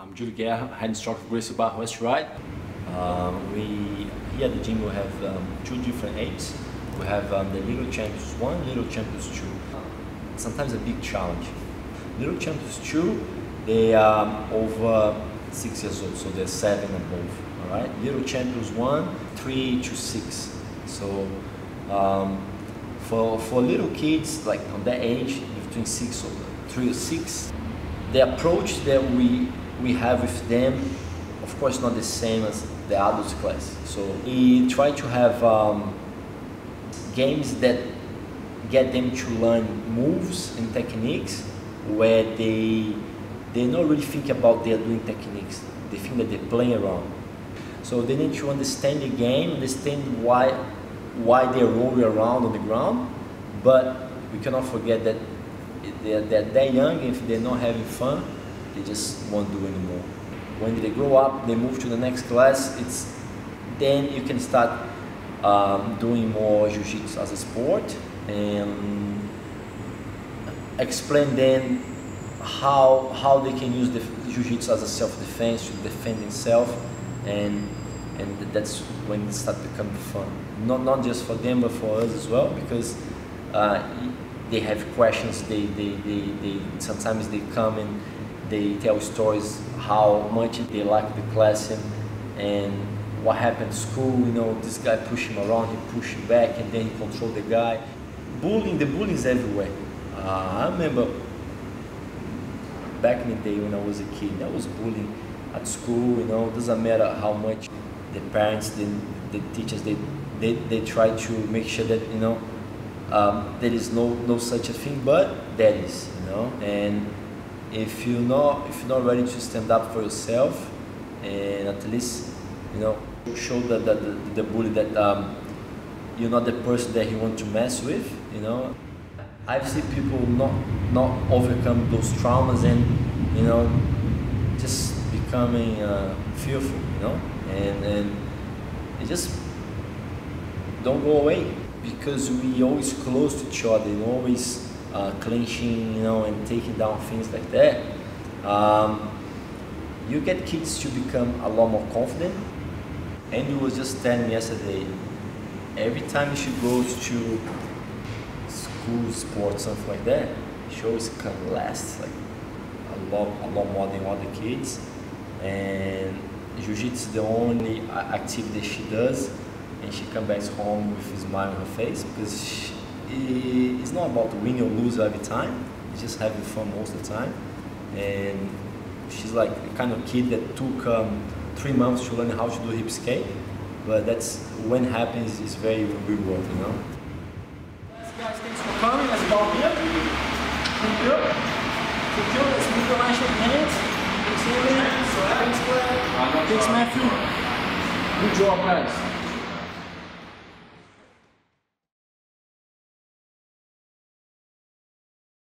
I'm head instructor of Gracie Barra Ryde. Here at the gym we have two different apes. We have the Little Champions 1, Little Champions 2. Sometimes a big challenge. Little Champions 2, they are over 6 years old, so they're 7 and above. All right. Little Champions 1, 3 to 6. So for little kids like on that age, between 3 or 6, the approach that we have with them, of course, not the same as the adults class. So we try to have games that get them to learn moves and techniques where they don't really think about they're doing techniques. They think that they're playing around. So they need to understand the game, understand why they're rolling around on the ground, but we cannot forget that they're young, and if they're not having fun, they just won't do anymore. When they grow up, they move to the next class, then you can start doing more Jiu Jitsu as a sport and explain them how they can use the Jiu Jitsu as a self-defense to defend themselves, and that's when it starts becoming fun. Not just for them, but for us as well, because they have questions. Sometimes they come and they tell stories how much they like the class and what happened at school. You know, this guy pushed him around, he pushed him back, and then he controlled the guy. The bullying is everywhere. I remember back in the day when I was a kid, there was bullying at school. You know, doesn't matter how much the parents, the teachers, they try to make sure that, you know, there is no such a thing, but there is, you know. And if you're not ready to stand up for yourself and at least, you know, show the bully that you're not the person that he wants to mess with, you know. I've seen people not overcome those traumas and, you know, just becoming fearful, you know, and it just don't go away, because we always close to each other and always clinching, you know, and taking down things like that. You get kids to become a lot more confident. And he was just telling me yesterday, every time she goes to school sports, something like that, she always comes last, like a lot more than other kids. And Jiu-Jitsu is the only activity she does, and she comes back home with a smile on her face, because it's not about winning or losing every time, it's just having fun most of the time. And she's like the kind of kid that took 3 months to learn how to do hip escape, but that's when it happens, it's very rewarding, you know. Guys, thanks for coming. Let's go here. Thank you. Thank you. Let's move the line, shake hands. Thanks, Amy. Thanks, Claire. Thanks, Matthew. Good job, guys.